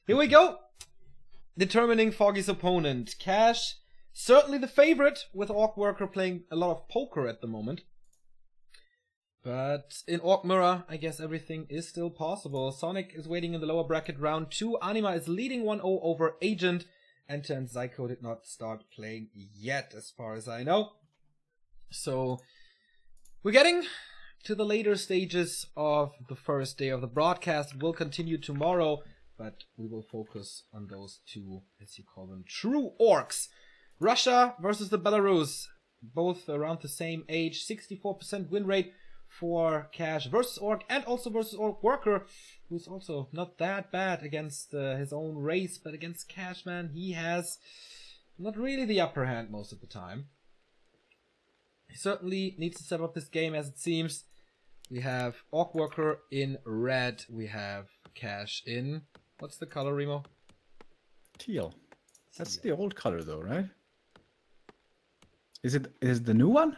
Here we go. Determining Foggy's opponent. Cash, certainly the favorite, with OrcWorker playing a lot of poker at the moment. But in Orc Mirror, I guess everything is still possible. Sonic is waiting in the lower bracket round 2. Anima is leading 1-0 over Agent. Enter and Zyko did not start playing yet, as far as I know. So, we're getting to the later stages of the first day of the broadcast. We'll continue tomorrow, but we will focus on those two, as you call them, true orcs. Russia versus the Belarus, both around the same age, 64% win rate for Cash versus Orc, and also versus OrcWorker, who's also not that bad against his own race, but against Cash, man, he has not really the upper hand most of the time. He certainly needs to step up this game, as it seems. We have OrcWorker in red, we have Cash in, what's the color, Remo? Teal. That's the old color though, right? Is it the new one?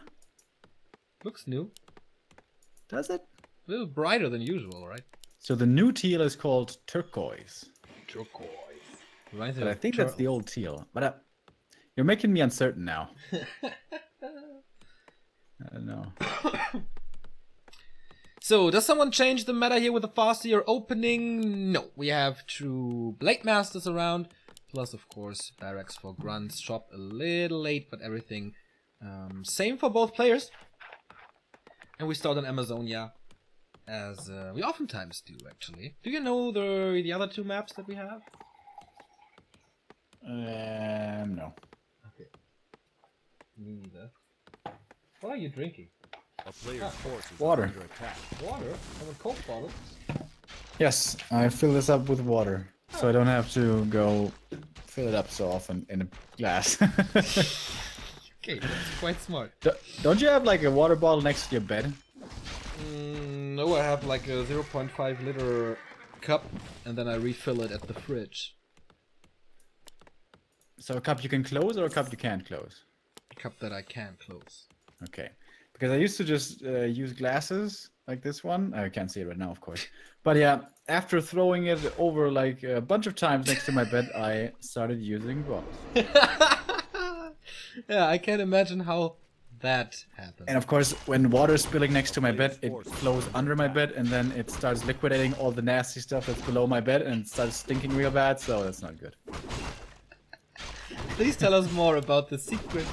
Looks new. Does it? A little brighter than usual, right? So the new teal is called turquoise. Turquoise. But I think that's the old teal. But you're making me uncertain now. I don't know. So, does someone change the meta here with a faster opening? No. We have true Blade Masters around. Plus, of course, barracks for grunts. Shop a little late, but everything same for both players. And we start on Amazonia, as we oftentimes do, actually. Do you know the other two maps that we have? No. Okay. Me neither. What are you drinking? A player's force is water. under attack. Water? From a Coke bottle? Yes, I fill this up with water, so I don't have to go fill it up so often in a glass. Okay, that's quite smart. Don't you have like a water bottle next to your bed? No, I have like a 0.5 liter cup, and then I refill it at the fridge. So a cup you can close or a cup you can't close? A cup that I can close. Okay. Because I used to just use glasses like this one. I can't see it right now, of course. But yeah, after throwing it over like a bunch of times next to my bed, I started using bottles. Yeah, I can't imagine how that happened. And of course, when water is spilling next to my bed, it flows under my bed, and then it starts liquidating all the nasty stuff that's below my bed, and it starts stinking real bad, so that's not good. Please tell us more about the secret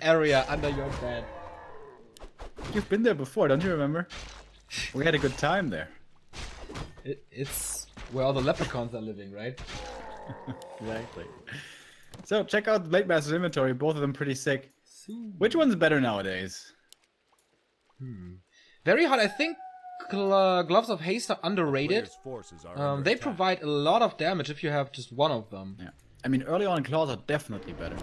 area under your bed. You've been there before, don't you remember? We had a good time there. It's where all the leprechauns are living, right? Exactly. So check out the Blade Master's inventory, both of them pretty sick. Which one's better nowadays? Very hard. I think Gloves of Haste are underrated. They provide a lot of damage if you have just one of them. Yeah. I mean, early on claws are definitely better.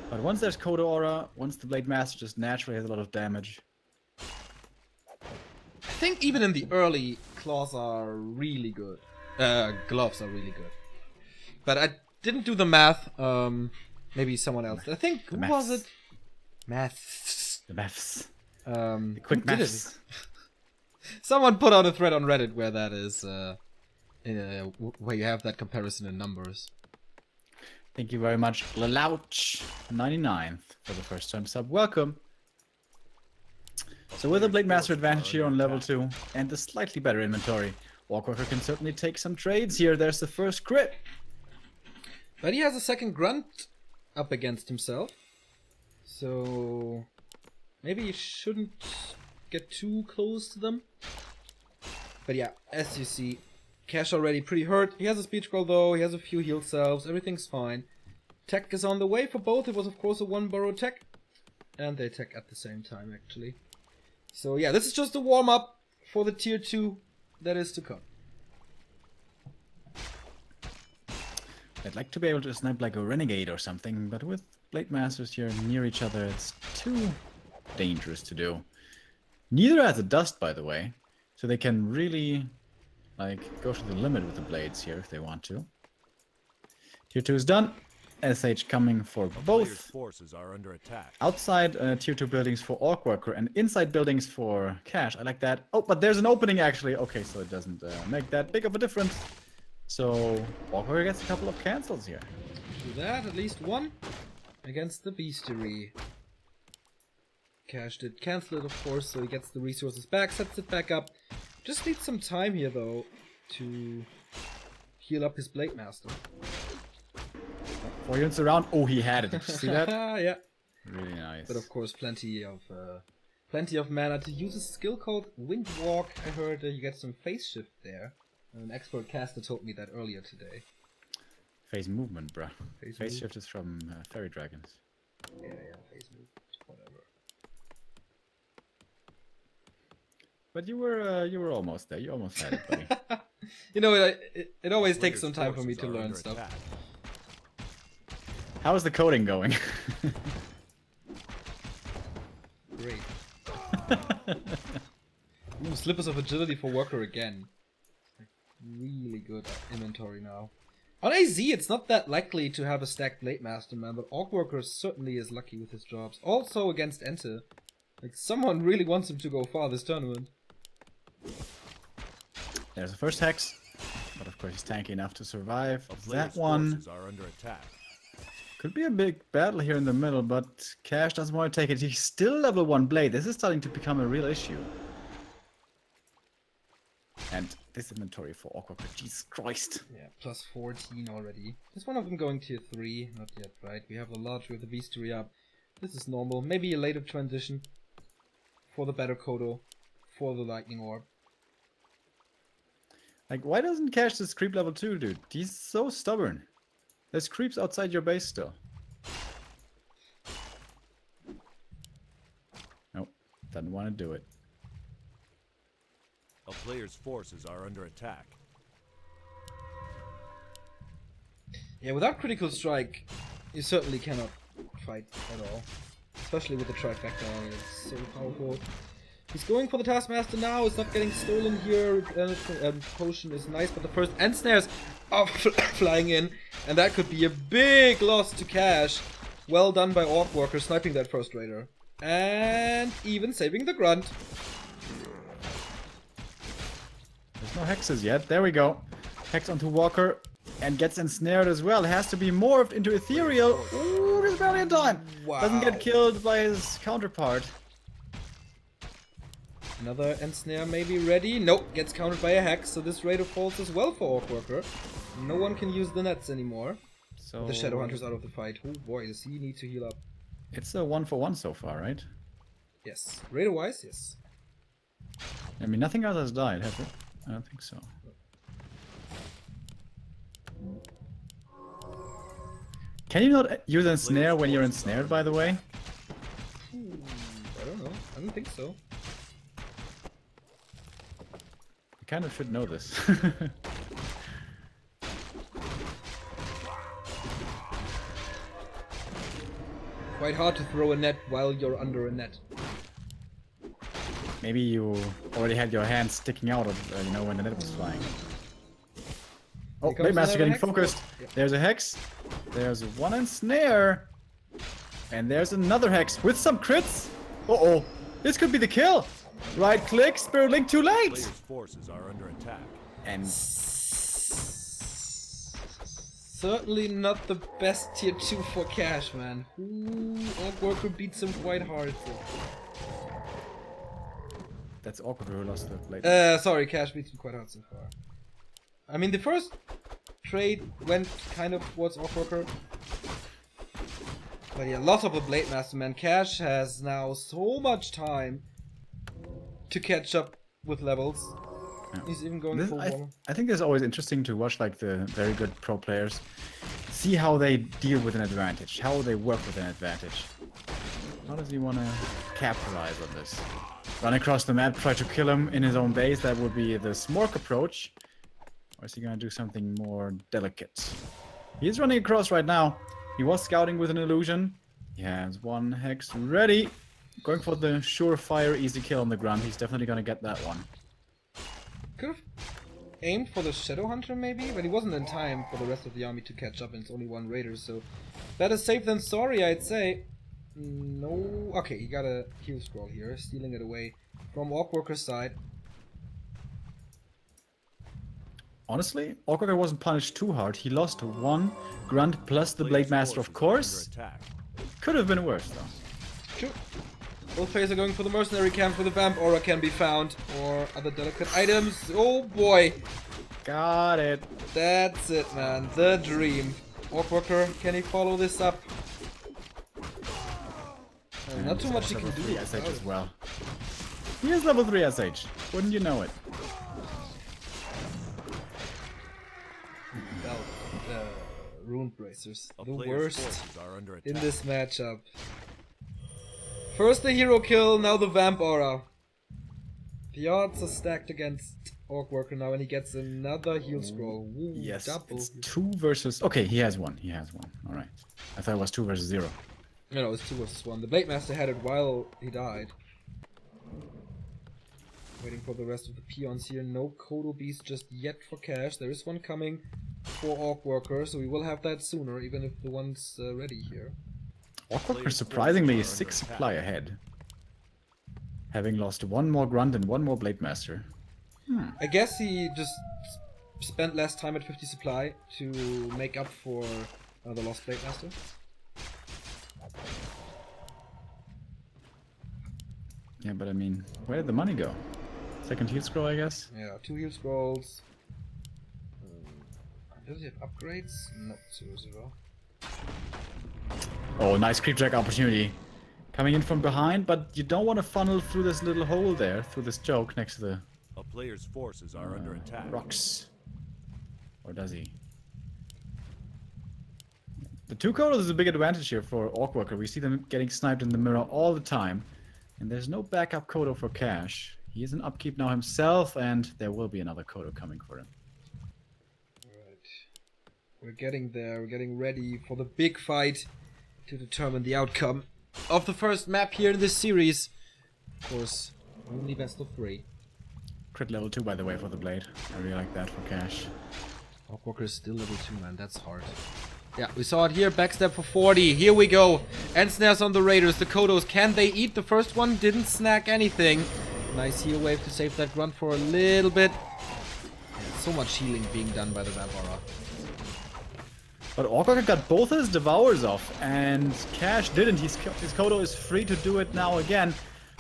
But once there's Code Aura, once the Blade Master just naturally has a lot of damage. I think even in the early, claws are really good. Gloves are really good. But I didn't do the math. Maybe someone else. I think, who was it? Maths. The maths. The quick maths. Someone put out a thread on Reddit where that is, where you have that comparison in numbers. Thank you very much, Lelouch99 for the first time sub. Welcome. So with the Blade Master advantage here on level 2 and the slightly better inventory, OrcWorker can certainly take some trades here. There's the first crit. But he has a second grunt up against himself. So maybe you shouldn't get too close to them. But yeah, as you see, Cash already pretty hurt. He has a speech scroll though, he has a few heal salves, everything's fine. Tech is on the way for both. It was of course a one burrow tech. And they tech at the same time actually. So yeah, this is just a warm up for the tier 2 that is to come. I'd like to be able to snipe like a renegade or something, but with Blade Masters here near each other, it's too dangerous to do. Neither has a dust, by the way, so they can really like go to the limit with the blades here if they want to. Tier 2 is done. SH coming for both. Forces are under attack. Outside tier 2 buildings for OrcWorker and inside buildings for Cash. I like that. Oh, but there's an opening actually. Okay, so it doesn't make that big of a difference. So OrcWorker gets a couple of cancels here. Do that, at least one against the Beastery. Cash did cancel it, of course, so he gets the resources back, sets it back up. Just needs some time here, though, to heal up his Blade Master. 4 units around. Oh, he had it. Did you see that? Yeah. Really nice. But of course, plenty of mana to use a skill called Windwalk. I heard you get some phase shift there. An expert caster told me that earlier today. Phase movement, bruh. Phase Phase move. shift is from Fairy Dragons. Yeah, phase move, whatever. But you were almost there. You almost had it, buddy. You know, it always takes Player's some time for me forces to are learn under stuff. attack. How is the coding going? Great. Ooh, Slippers of Agility for Worker again. Like, really good inventory now. On AZ, it's not that likely to have a stacked Blade Master, man, but OrcWorker certainly is lucky with his jobs. Also against Ente. Like, someone really wants him to go far this tournament. There's the first hex, but of course he's tanky enough to survive. A That player's one forces are under attack. could be a big battle here in the middle, but Cash doesn't want to take it. He's still level 1 Blade. This is starting to become a real issue. And this inventory for OrcWorker, Jesus Christ. Yeah, plus 14 already. Is one of them going tier 3? Not yet, right? We have the Lodge with the Beastery up. This is normal. Maybe a later transition for the better Kodo, for the Lightning Orb. Like, why doesn't Cash this creep level 2, dude? He's so stubborn. There's creeps outside your base still. Nope, doesn't want to do it. A player's forces are under attack. Yeah, without Critical Strike, you certainly cannot fight at all. Especially with the Trifecta, it's so powerful. He's going for the Taskmaster now, it's not getting stolen here. Potion is nice, but the first end snares are flying in. And that could be a big loss to Cash. Well done by OrcWorker sniping that first Raider. And even saving the Grunt. There's no hexes yet. There we go. Hex onto Walker and gets ensnared as well. Has to be morphed into Ethereal. Ooh, there's barely in time. Wow. Doesn't get killed by his counterpart. Another Ensnare maybe ready. Nope, gets countered by a Hex, so this Raider falls as well for OrcWorker. No one can use the nets anymore. So The Shadowhunter's out of the fight. Oh boy, does he need to heal up. it's a 1-for-1 so far, right? Yes. Raider-wise, yes. I mean, nothing else has died, has it? I don't think so. Can you not use ensnare when you're ensnared, by the way? I don't know. I don't think so. You kind of should know this. Quite hard to throw a net while you're under a net. Maybe you already had your hand sticking out of, you know, when the net was flying. Oh, Here comes Blade Master another getting hex. focused. Yeah. There's a hex. There's one ensnare. And there's another hex with some crits. Uh-oh. This could be the kill. Right click, Spirit Link too late. Player's forces are under attack. And Certainly not the best tier 2 for Cash, man. Ooh, OrcWorker beats him quite hard. that's awkward who lost the Blade. Sorry, Cash beats him quite hard so far. I mean, the first trade went kind of towards OrcWorker. But yeah, lots of the Blade Master, man. Cash has now so much time to catch up with levels. Yeah. He's even going This- full I, warmer. I think it's always interesting to watch like the very good pro players, see how they deal with an advantage, how they work with an advantage. How does he want to capitalize on this? Run across the map, try to kill him in his own base, that would be the Smork approach. Or is he going to do something more delicate? He's running across right now. He was scouting with an illusion. He has one hex ready. Going for the surefire easy kill on the ground. He's definitely going to get that one. Could have aimed for the Shadowhunter maybe, but he wasn't in time for the rest of the army to catch up, and it's only one Raider, so better safe than sorry, I'd say. No, okay, he got a heal scroll here, stealing it away from OrcWorker's side. Honestly, OrcWorker wasn't punished too hard. He lost 1 grunt plus the Blade Master, of course. Could have been worse though. True. Both players are going for the mercenary camp where the vamp aura can be found, or other delicate items. Oh boy! Got it. That's it, man. The dream. OrcWorker, can he follow this up? Not too much he can do. SH as well. He is level 3 SH. Wouldn't you know it? Well, Rune Bracers. The worst in this matchup. First the hero kill, now the vamp aura. The odds are stacked against OrcWorker now, and he gets another heal scroll. Ooh, yes, double. it's 2 versus... Okay, he has 1. He has 1. Alright. I thought it was 2 versus 0. No, it's 2 versus 1. The Blade Master had it while he died. Waiting for the rest of the peons here. No Kodo Beast just yet for cash. There is one coming for OrcWorker, so we will have that sooner, even if the one's ready here. OrcWorker surprisingly is 6 supply ahead. Having lost 1 more grunt and 1 more Blade Master. I guess he just spent less time at 50 supply to make up for the lost Blade Master. Yeah, but I mean, where did the money go? Second heal scroll, I guess? Yeah, 2 heal scrolls. Does he have upgrades? Not 0-0. Oh, nice creep drag opportunity. Coming in from behind, but you don't want to funnel through this little hole there, through this choke next to the A player's forces are under attack. rocks. Or does he? The 2 Kodos is a big advantage here for OrcWorker. We see them getting sniped in the mirror all the time. And there's no backup Kodo for cash. He is in upkeep now himself, and there will be another Kodo coming for him. Alright. We're getting there. We're getting ready for the big fight to determine the outcome of the first map here in this series. Of course, only best of 3. Crit level 2, by the way, for the blade. I really like that for cash. OrcWorker is still level 2, man. That's hard. Yeah, we saw it here. Backstep for 40. Here we go. End snares on the Raiders. The Kodos, can they eat? The first one didn't snack anything. Nice heal wave to save that grunt for a little bit. Yeah, so much healing being done by the Vampara. But OrcWorker got both his Devours off, and Cash didn't. His Kodo is free to do it now again.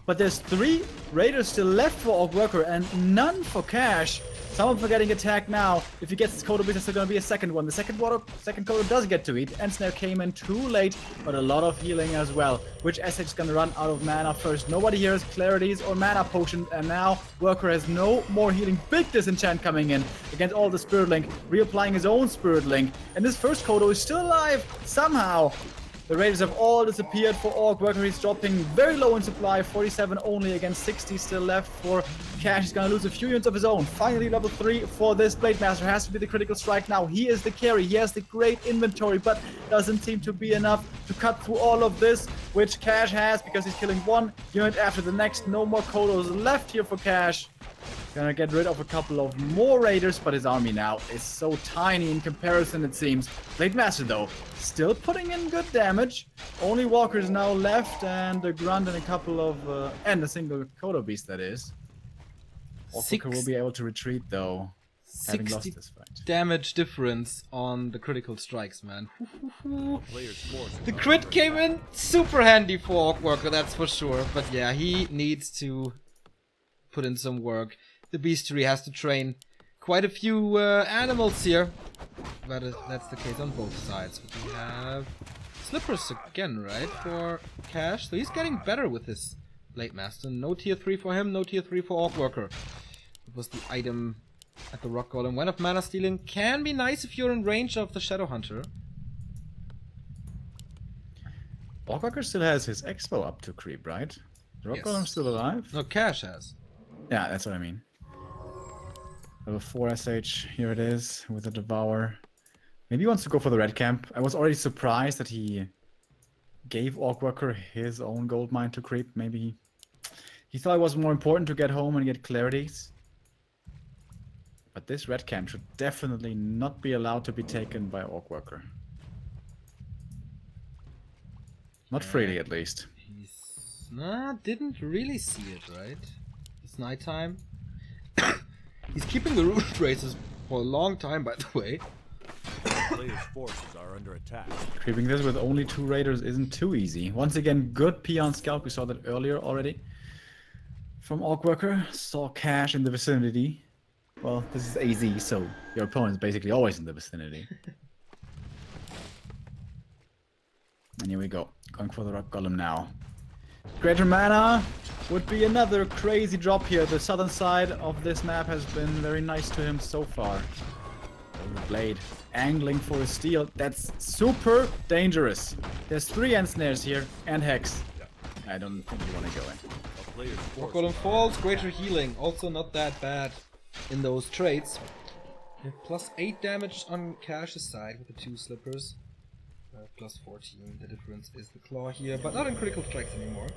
But there's 3 Raiders still left for OrcWorker, and none for Cash. Some of them are getting attacked now. If he gets his Kodo beat, there's still going to be a second one. The second Kodo does get to eat. End Snare came in too late, but a lot of healing as well. Which SH is going to run out of mana first? Nobody here has Clarities or Mana Potion, and now Worker has no more healing. Big disenchant coming in against all the Spirit Link, reapplying his own Spirit Link. And this first Kodo is still alive somehow. The Raiders have all disappeared for OrcWorker. He's dropping very low in supply, 47 only against 60 still left for Cash. He's gonna lose a few units of his own. Finally level 3 for this Blade Master. Has to be the critical strike now. He is the carry. He has the great inventory, but doesn't seem to be enough to cut through all of this, which Cash has because he's killing 1 unit after the next. No more Kodos left here for Cash. Gonna get rid of a couple of more Raiders, but his army now is so tiny in comparison, it seems. Blade Master, though, still putting in good damage. Only walkers now left, and a grunt and a couple of... and a single Kodo Beast, that is. OrcWorker will be able to retreat, though, having lost this fight. Damage difference on the critical strikes, man. The crit came in super handy for OrcWorker, that's for sure. But yeah, he needs to put in some work. The Beastery has to train quite a few animals here. But that's the case on both sides. But we have Slippers again, right? For Cash. So he's getting better with his Blade Master. No tier 3 for him, no tier 3 for OrcWorker. It was the item at the Rock Golem. When of mana stealing can be nice if you're in range of the Shadow Hunter. OrcWorker still has his Expo up to creep, right? The Rock Golem's still alive? No, Cash has. Yeah, that's what I mean. Level 4 SH, here it is, with the Devour. Maybe he wants to go for the red camp. I was already surprised that he gave OrcWorker his own gold mine to creep. Maybe he thought it was more important to get home and get clarities. But this red camp should definitely not be allowed to be taken by OrcWorker. Not freely, at least. Didn't really see it, right? It's nighttime. He's keeping the Rune Braces For a long time, by the way. Players' forces are under attack. Creeping this with only 2 raiders isn't too easy. Once again, good peon scout. We saw that earlier already. From OrcWorker, saw Cash in the vicinity. Well, this is AZ, so your opponent's basically always in the vicinity. And here we go. Going for the Rock Golem now. Greater Mana would be another crazy drop here. The southern side of this map has been very nice to him so far. The blade angling for a steal. That's super dangerous. There's 3 end snares here and Hex. I don't think you want to go in. Rock Golem falls, greater healing. Also not that bad in those trades. We have plus 8 damage on Cash's side with the 2 slippers. Plus 14. The difference is the claw here, but not in critical strikes anymore.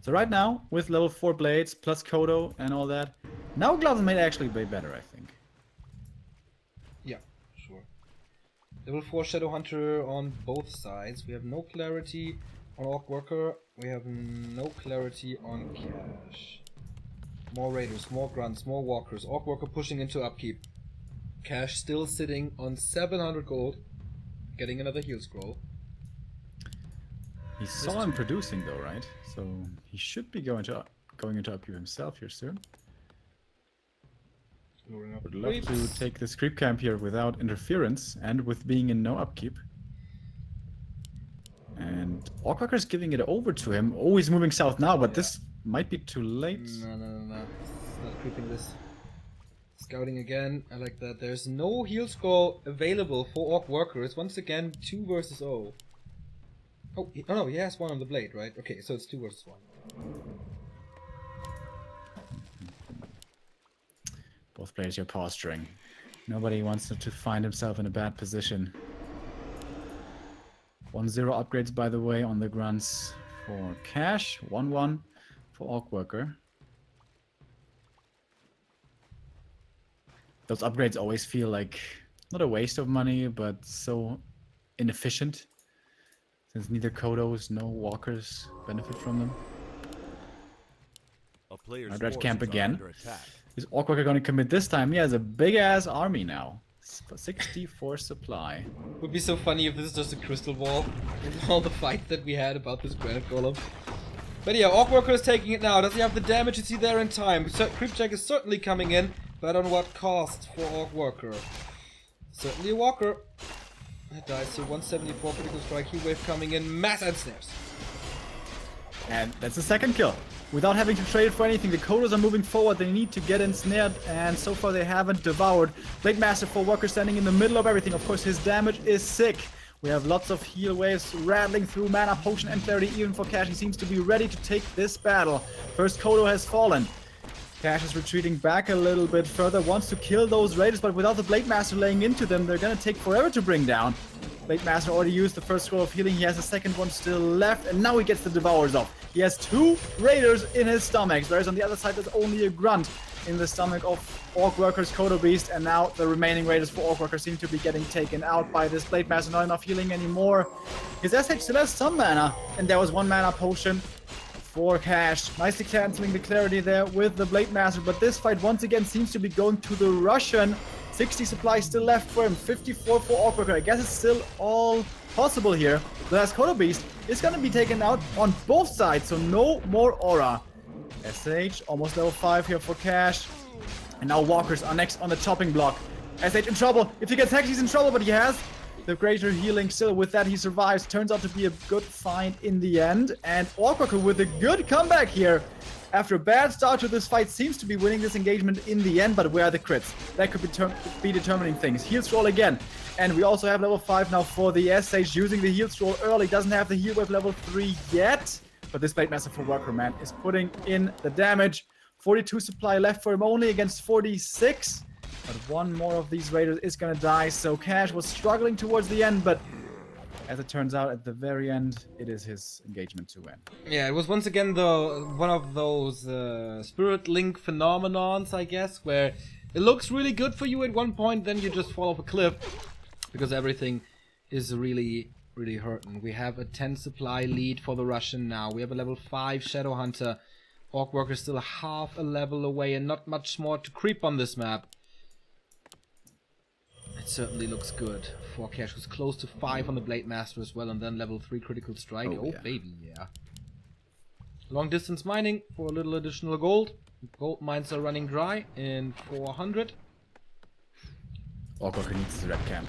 So right now, with level 4 blades, plus Kodo and all that, now gloves may actually be better, I think. Yeah, sure. Level 4 Shadowhunter on both sides. We have no clarity on OrcWorker. We have no clarity on Cash. More Raiders, more Grunts, more Walkers. OrcWorker pushing into upkeep. Cash still sitting on 700 gold. Getting another heal scroll. He saw him producing though, right? So he should be going into upkeep himself here soon. Would love to take this creep camp here without interference and with being in no upkeep. And OrcWorker's giving it over to him. Oh, he's moving south now, but this might be too late. No. It's not creeping this. Scouting again, I like that. There's no heal scroll available for OrcWorker. It's once again 2 versus 0. Oh, no, he has 1 on the blade, right? Okay, so it's 2 versus 1. Both players here posturing. Nobody wants to find himself in a bad position. 1-0 upgrades, by the way, on the grunts for Cash. 1-1 for OrcWorker. Those upgrades always feel like not a waste of money, but so inefficient. Since neither Kodos nor Walkers benefit from them. Red camp again. Is OrcWorker going to commit this time? He has a big ass army now. 64 supply. Would be so funny if this is just a crystal ball with all the fight that we had about this granite golem. But yeah, OrcWorker is taking it now. Does he have the damage? Is he there in time? Creep check is certainly coming in. But on what cost for OrcWorker? Certainly a Walker. That dies to 174 critical strike. Heat wave coming in. Mass end snares. And that's the second kill. Without having to trade for anything, the Kodos are moving forward. They need to get ensnared, and so far they haven't devoured. Blade Master for Walker standing in the middle of everything. Of course, his damage is sick. We have lots of heal waves rattling through mana, potion, and clarity. Even for Cash, he seems to be ready to take this battle. First Kodo has fallen. Cash is retreating back a little bit further, wants to kill those raiders, but without the Blade Master laying into them, they're gonna take forever to bring down. Blade Master already used the first scroll of healing, he has a second one still left, and now he gets the Devours off. He has 2 raiders in his stomachs, whereas on the other side there's only a grunt in the stomach of OrcWorker's Kodo Beast, and now the remaining raiders for OrcWorker seem to be getting taken out by this Blade Master. Not enough healing anymore. His SH still has some mana, and there was 1 mana potion for Cash. Nicely cancelling the clarity there with the Blade Master, but this fight once again seems to be going to the Russian. 60 supply still left for him, 54 for OrcWorker. I guess it's still all possible here. The last Kodo Beast is going to be taken out on both sides, so no more aura. SH almost level 5 here for Cash. And now Walkers are next on the chopping block. SH in trouble. If he gets hacked, he's in trouble, but he has the greater healing still. With that, he survives. Turns out to be a good find in the end. And OrcWorker with a good comeback here. After a bad start to this fight, seems to be winning this engagement in the end, but where are the crits? That could be determining things. Heal scroll again. And we also have level 5 now for the SH, using the heal scroll early. Doesn't have the heal wave level 3 yet. But this Blade Master for Worker, man, is putting in the damage. 42 supply left for him, only against 46. But 1 more of these raiders is gonna die, so Cash was struggling towards the end, but as it turns out, at the very end, it is his engagement to win. Yeah, it was once again one of those Spirit Link phenomenons, I guess, where it looks really good for you at one point, then you just fall off a cliff, because everything is really hurting. We have a 10 supply lead for the Russian now. We have a level 5 Shadowhunter. OrcWorker still half a level away and not much more to creep on this map. certainly looks good. 4Cash was close to 5 on the Blade Master as well, and then level 3 critical strike. Oh, yeah. baby, yeah. Long distance mining for a little additional gold. Gold mines are running dry in 400. OrcWorker needs his red camp.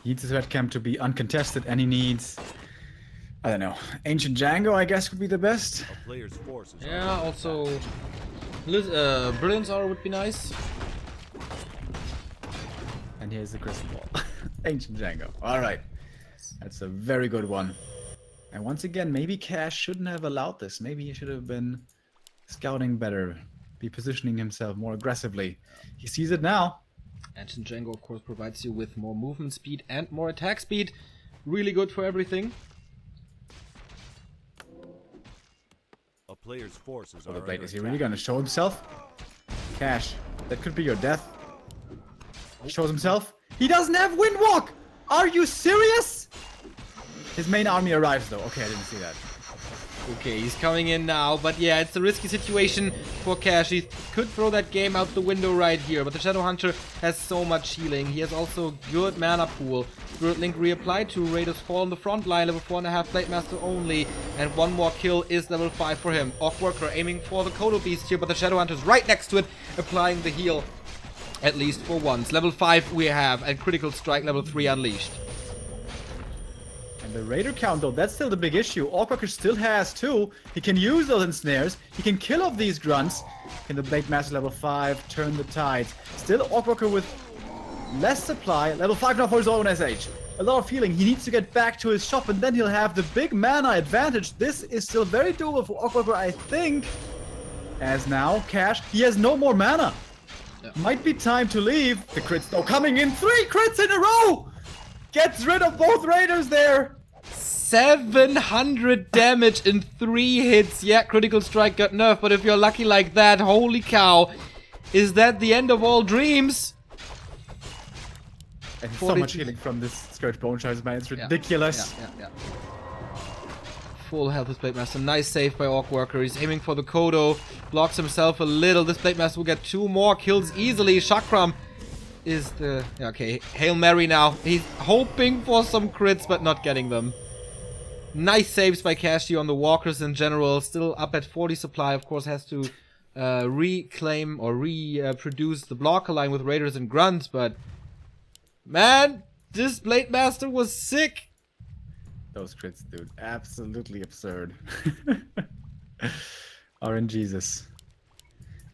He needs his red camp to be uncontested, and he needs... I don't know. Ancient Django, I guess, would be the best. A player's forces are Yeah, under also... Brilliance Aura would be nice. And here's the crystal ball. Ancient Django. Alright. That's a very good one. And once again, maybe Cash shouldn't have allowed this. Maybe he should have been scouting better. Be positioning himself more aggressively. He sees it now. Ancient Django, of course, provides you with more movement speed and more attack speed. Really good for everything. A player's forces Oh, are the Blade, under is he attack. really gonna show himself? Cash, that could be your death. Shows himself. He doesn't have Windwalk! Are you serious? His main army arrives though. Okay, I didn't see that. Okay, he's coming in now, but yeah, it's a risky situation for Cash. He could throw that game out the window right here, but the Shadow Hunter has so much healing. He has also good mana pool. Spirit Link reapplied to Raiders fall on the front line, level 4.5 Blade Master only, and one more kill is level 5 for him. OrcWorker aiming for the Kodo Beast here, but the Shadow Hunter's right next to it, applying the heal, at least for once. Level 5 we have, and Critical Strike level 3 unleashed. And the Raider count though, that's still the big issue. OrcWorker still has 2. He can use those ensnares. He can kill off these grunts. Can the Blade Master level 5 turn the tide? Still OrcWorker with less supply. Level 5 now for his own SH. A lot of healing. He needs to get back to his shop and then he'll have the big mana advantage. This is still very doable for OrcWorker, I think. As now, Cash, he has no more mana. Yeah. Might be time to leave. The crits though coming in. 3 crits in a row! Gets rid of both Raiders there. 700 damage in 3 hits. Yeah, Critical Strike got nerfed, but if you're lucky like that, holy cow. Is that the end of all dreams? And so much healing from this Scourge Bone Shards, man. It's ridiculous. Yeah. Full health with Blade Master. Nice save by OrcWorker. He's aiming for the Kodo. Blocks himself a little. This Blade Master will get 2 more kills easily. Chakram is the... Yeah, okay, Hail Mary now. He's hoping for some crits, but not getting them. Nice saves by Cashy on the walkers in general. Still up at 40 supply. Of course, has to reclaim or reproduce the blocker line with Raiders and Grunts, but... Man, this Blade Master was sick. Those crits, dude. Absolutely absurd. RNGesus.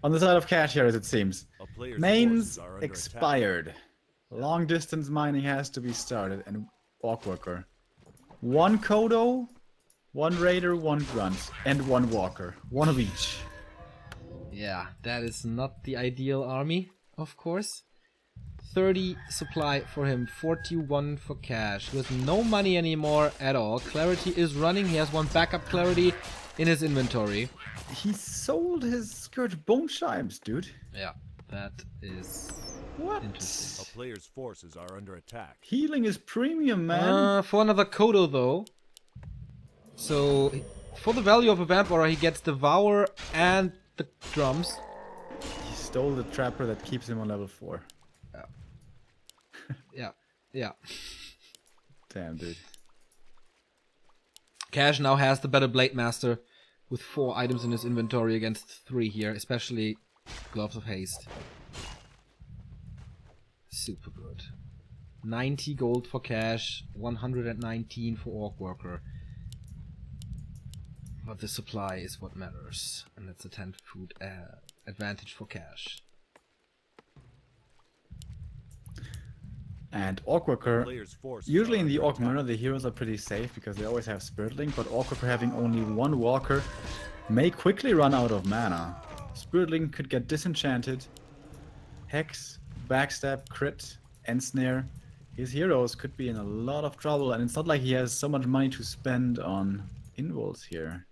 On the side of Cash here, as it seems. A player's Mains forces are under expired. Long distance mining has to be started. And OrcWorker. 1 Kodo, 1 Raider, 1 Grunt, and 1 Walker. 1 of each. Yeah, that is not the ideal army, of course. 30 supply for him, 41 for Cash. With no money anymore at all. Clarity is running. He has 1 backup Clarity in his inventory. He sold his Scourge Bone Chimes, dude. Yeah, that is What? interesting. A player's forces are under attack. Healing is premium, man. For another Kodo though. So, for the value of a Vamp Aura, he gets Devour and the drums. He stole the Trapper that keeps him on level 4. Yeah. Damn, dude. Cash now has the better Blade Master with 4 items in his inventory against 3 here, especially Gloves of Haste. Super good. 90 gold for Cash, 119 for OrcWorker. But the supply is what matters, and that's a 10 food advantage for Cash. And OrcWorker, Player's forces usually are in the under Orc attack. Mirror, the heroes are pretty safe because they always have Spirit Link, but OrcWorker having only 1 Walker may quickly run out of mana. Spirit Link could get disenchanted. Hex, Backstab, Crit, Ensnare. His heroes could be in a lot of trouble, and it's not like he has so much money to spend on Invols here.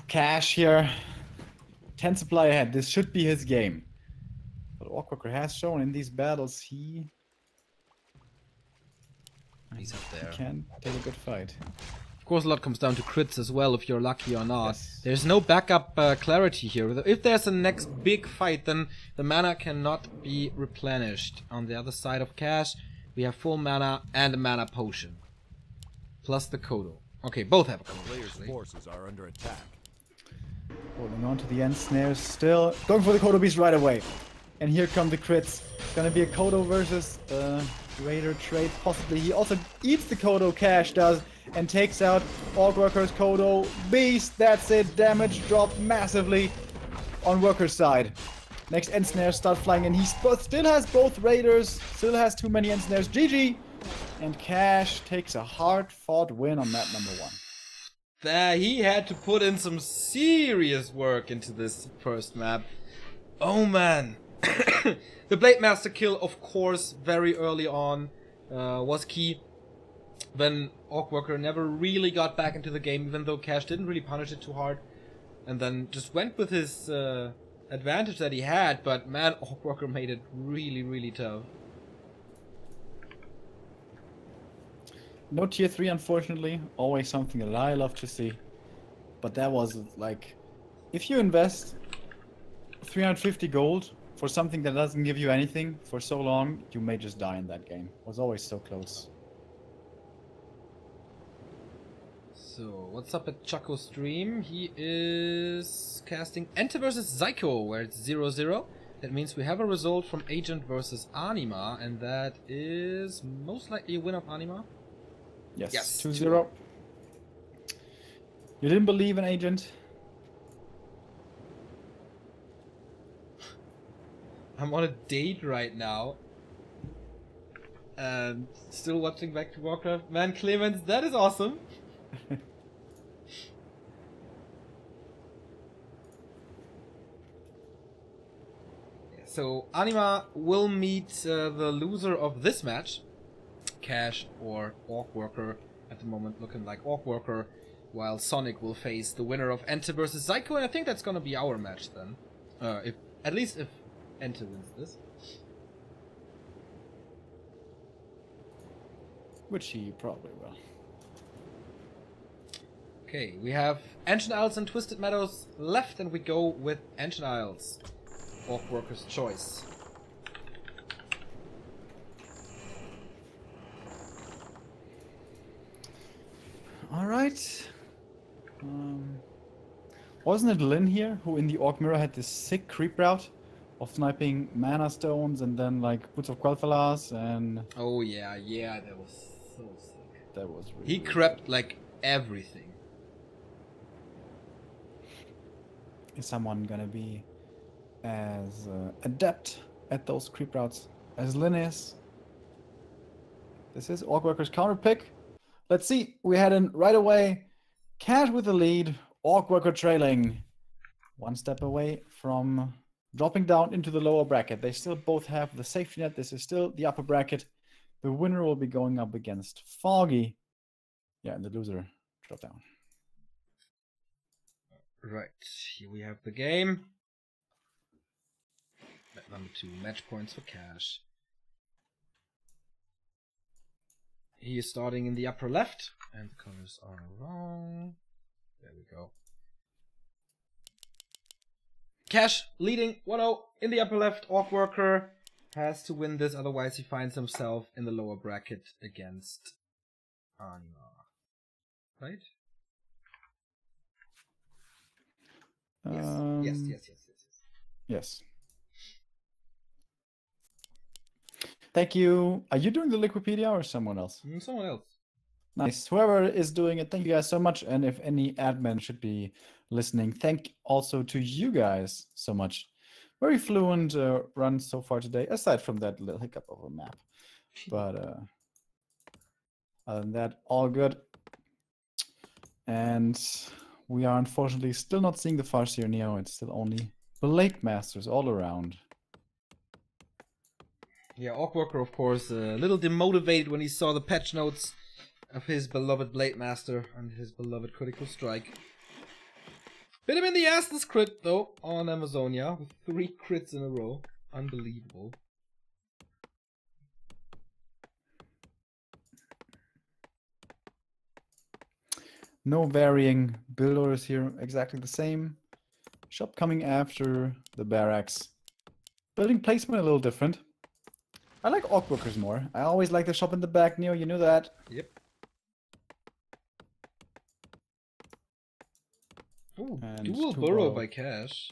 Cash here. 10 supply ahead. This should be his game. But OrcWorker has shown in these battles He's up he there. can take a good fight. Of course, a lot comes down to crits as well, if you're lucky or not. Yes. There's no backup clarity here. If there's a next big fight, then the mana cannot be replenished. On the other side of Cash, we have full mana and a mana potion. Plus the Kodo. Okay, both have a Kodo, Players' actually. forces are under attack. Holding on to the end snares still. Going for the Kodo Beast right away. And here come the crits. Gonna be a Kodo versus Raider trade, possibly. He also eats the Kodo, Cash does, and takes out OrcWorker's Kodo Beast. That's it. Damage dropped massively on Worker's side. Next end snares start flying in. He still has both Raiders, still has too many end snares. GG! And Cash takes a hard-fought win on map number 1. He had to put in some serious work into this first map. Oh man. The Blade Master kill, of course, very early on was key. Then OrcWorker never really got back into the game, even though Cash didn't really punish it too hard. And then just went with his advantage that he had, but man, OrcWorker made it really, really tough. No tier 3, unfortunately. Always something that I love to see. But that was like, if you invest 350 gold for something that doesn't give you anything for so long, you may just die in that game. It was always so close. So, what's up at Chaco's stream? He is casting Ente versus Zyko, where it's 0-0. That means we have a result from Agent versus Anima, and that is most likely a win of Anima. Yes, Yes, 2-0. You didn't believe in Agent? I'm on a date right now. And still watching back to Warcraft. Man, Clemens, that is awesome. So, Anima will meet the loser of this match. Cash or OrcWorker. At the moment looking like OrcWorker. While Sonic will face the winner of Ente versus Zyko. And I think that's gonna be our match then. At least if Ente wins this. Which he probably will. Okay, we have Ancient Isles and Twisted Meadows left, and we go with Ancient Isles. OrcWorker's choice. Alright. Wasn't it Lin here who in the Orc Mirror had this sick creep route of sniping mana stones and then like Boots of Qualifiers and... Oh yeah, that was so sick. That was really... He crept like everything. Is someone gonna be as adept at those creep routes as Lin is? This is OrcWorker's counter pick. Let's see. We head in right away. Cash with the lead. OrcWorker trailing. One step away from dropping down into the lower bracket. They still both have the safety net. This is still the upper bracket. The winner will be going up against Foggy. Yeah, and the loser drop down. Right, here we have the game. Map number 2, match points for Cash. He is starting in the upper left, and the colors are wrong. There we go. Cash leading 1-0 in the upper left. OrcWorker has to win this, otherwise he finds himself in the lower bracket against Anima. Right? Yes. Thank you. Are you doing the Liquipedia or someone else? Someone else. Nice. Whoever is doing it, thank you guys so much. And if any admin should be listening, thank also to you guys so much. Very fluent run so far today, aside from that little hiccup of a map. But other than that, all good. And we are unfortunately still not seeing the Farseer Neo. It's still only Blade Masters all around. Yeah, OrcWorker, of course, a little demotivated when he saw the patch notes of his beloved Blade Master and his beloved Critical Strike. Bit him in the ass this crit, though, on Amazonia, with 3 crits in a row. Unbelievable. No varying build orders here, exactly the same. Shop coming after the barracks. Building placement a little different. I like OrcWorkers more. I always like the shop in the back, Neo, you knew that. Yep. Ooh, And dual two burrow burrow. by Cash.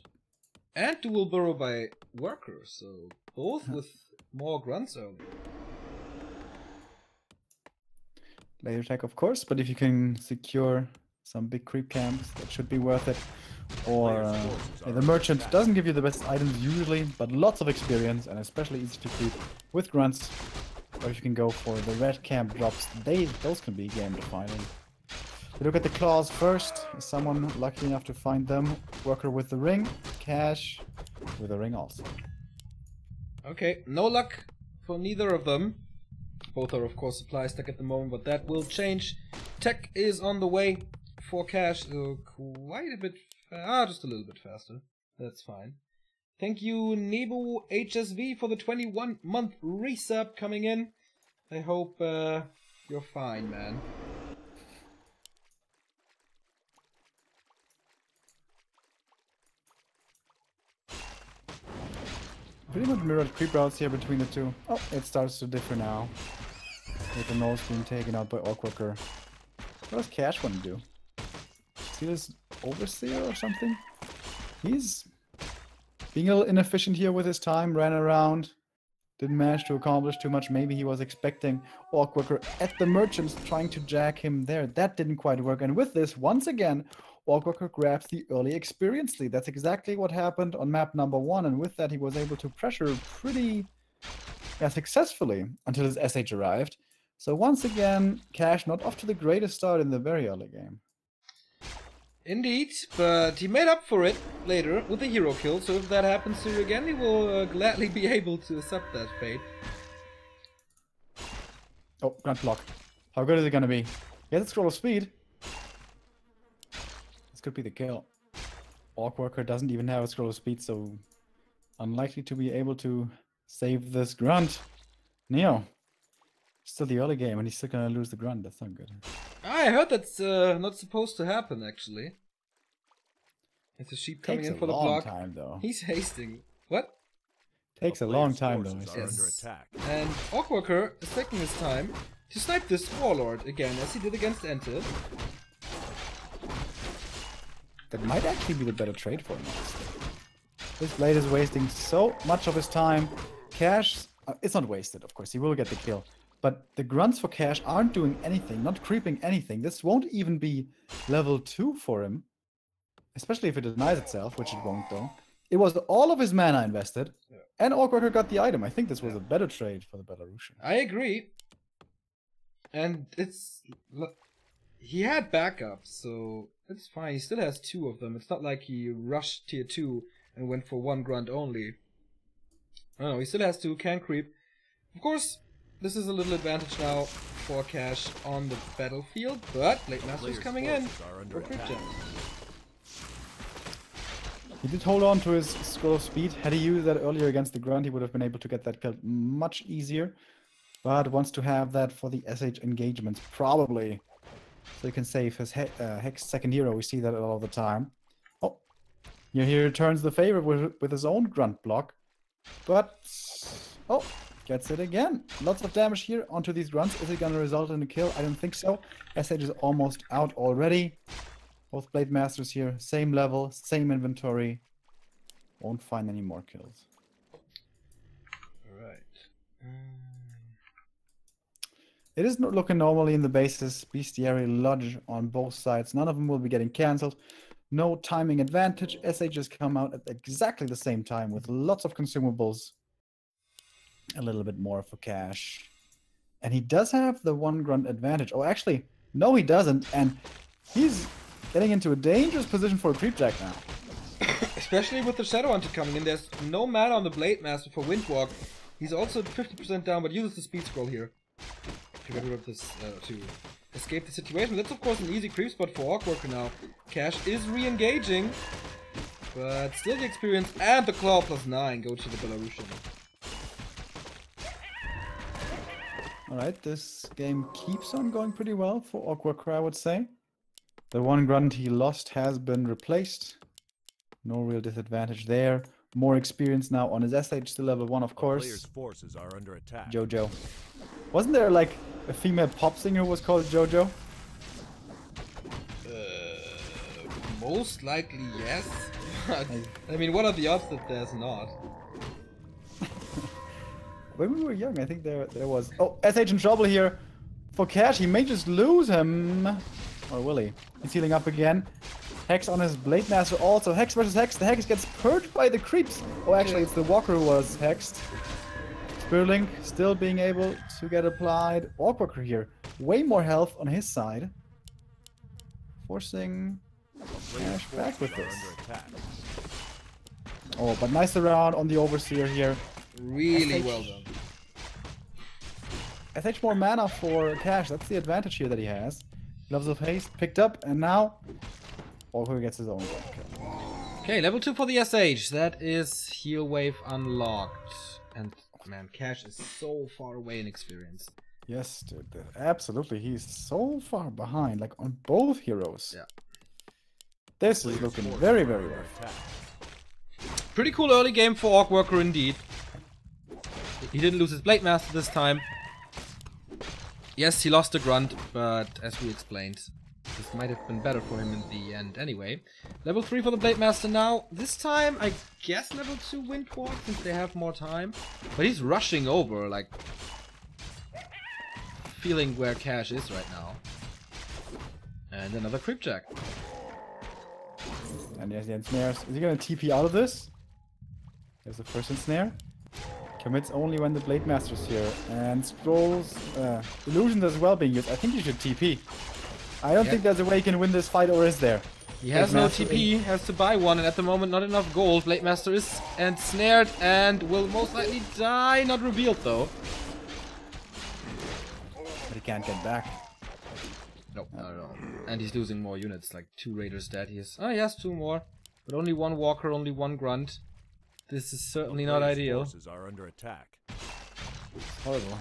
And dual burrow by Worker, so both with more grunts early. Laser tag, of course, but if you can secure some big creep camps, that should be worth it. Or yeah, the merchant doesn't give you the best items usually, but lots of experience and especially easy to creep with grunts. Or if you can go for the red camp drops, those can be game defining. We look at the claws first. Is someone lucky enough to find them? Worker with the ring, Cash with the ring also. Okay, no luck for neither of them. Both are of course supply stack at the moment, but that will change. Tech is on the way for Cash, quite a bit, just a little bit faster. That's fine. Thank you Nebo HSV for the 21-month resub coming in. I hope you're fine, man. Pretty much mirrored creep routes here between the two. Oh, it starts to differ now. With the nose being taken out by OrcWorker. What does Cash want to do? See this overseer or something? He's being a little inefficient here with his time, ran around, didn't manage to accomplish too much. Maybe he was expecting OrcWorker at the merchants trying to jack him there. That didn't quite work. And with this, once again, OrcWorker grabs the early experience lead. That's exactly what happened on map number 1. And with that, he was able to pressure pretty successfully until his SH arrived. So once again, Cash not off to the greatest start in the very early game. Indeed, but he made up for it later with a hero kill, so if that happens to you again, he will gladly be able to accept that fate. Oh, grunt block. How good is it gonna be? He has a scroll of speed. This could be the kill. OrcWorker doesn't even have a scroll of speed, so unlikely to be able to save this grunt. Neo. Still the early game, and he's still gonna lose the grunt. That's not good. I heard that's not supposed to happen, actually. It's a sheep coming in for the block. Takes a long time, though. He's hasting. What? Takes a long time, though. Forces are under attack. And OrcWorker is taking his time to snipe this Warlord again, as he did against Ented. That might actually be the better trade for him. This blade is wasting so much of his time. Cash, it's not wasted, of course. He will get the kill. But the grunts for Cash aren't doing anything, not creeping anything. This won't even be level 2 for him. Especially if it denies itself, which it won't, though. It was all of his mana invested, and OrcWorker got the item. I think this was a better trade for the Belarusian. I agree. And it's... He had backups, so it's fine. He still has 2 of them. It's not like he rushed tier 2 and went for 1 grunt only. No, he still has 2, can creep. Of course, this is a little advantage now for Cash on the battlefield, but Blade Master is coming in for creep gems. He did hold on to his scroll of speed. Had he used that earlier against the grunt, he would have been able to get that kill much easier. But wants to have that for the SH engagements, probably. So he can save his Hex second hero. We see that all the time. Oh, here he returns the favor with his own grunt block. But, oh, gets it again. Lots of damage here onto these grunts. Is it going to result in a kill? I don't think so. SH is almost out already. Both Blade Masters here, same level, same inventory. Won't find any more kills. Alright. It is not looking normally in the bases. Bestiary Lodge on both sides. None of them will be getting cancelled. No timing advantage. SHs come out at exactly the same time with lots of consumables. A little bit more for Cash. And he does have the 1 grunt advantage. Oh, actually, no he doesn't. And he's getting into a dangerous position for a creep jack now. Especially with the Shadow Hunter coming in. There's no mana on the Blade Master for Windwalk. He's also 50% down, but uses the speed scroll here to get rid of this, to escape the situation. That's of course an easy creep spot for OrcWorker now. Cash is re-engaging, but still the experience and the claw +9 go to the Belarusian. Alright, this game keeps on going pretty well for OrcWorker, I would say. The one grunt he lost has been replaced. No real disadvantage there. More experience now on his SH, still level 1, of A player's course. forces are under attack. Jojo. Wasn't there like a female pop singer who was called Jojo? Most likely, yes. I mean, what are the odds that there's not? When we were young, I think there was... Oh, SH in trouble here. For Cash, he may just lose him. Or will he? He's healing up again. Hex on his Blade Master also. Hex versus Hex. The Hex gets purged by the creeps. Oh, actually, it's the Walker who was hexed. Spearlink still being able to get applied. OrcWorker here. Way more health on his side. Forcing Cash back with this. Oh, but nice around on the Overseer here. Really SH. well done. SH more mana for Cash. That's the advantage here that he has. Gloves of Haste picked up, and now OrcWorker gets his own kill. Okay, level 2 for the SH. That is Heal Wave unlocked. And man, Cash is so far away in experience. Yes, dude. Absolutely. He's so far behind, like on both heroes. Yeah. This is looking very, very rough. Pretty cool early game for OrcWorker indeed. He didn't lose his Blade Master this time. Yes, he lost the Grunt, but as we explained, this might have been better for him in the end anyway. Level 3 for the Blade Master now. This time, I guess level 2 Windward, since they have more time. But he's rushing over, like, feeling where Cash is right now. And another Creep Jack. And yes, he ensnares. Is he gonna TP out of this? There's the first ensnare. Commits only when the Blade Master's here. And scrolls illusions as well being used. I think you should TP. I don't think there's a way you can win this fight, or is there? He has no TP, has to buy one, and at the moment not enough gold. Blade Master is ensnared and will most likely die. Not revealed though. But he can't get back. Nope, not at all. And he's losing more units, like 2 Raiders dead. He has 2 more, but only 1 Walker, only 1 Grunt. This is certainly not ideal. Forces are under attack. It's horrible.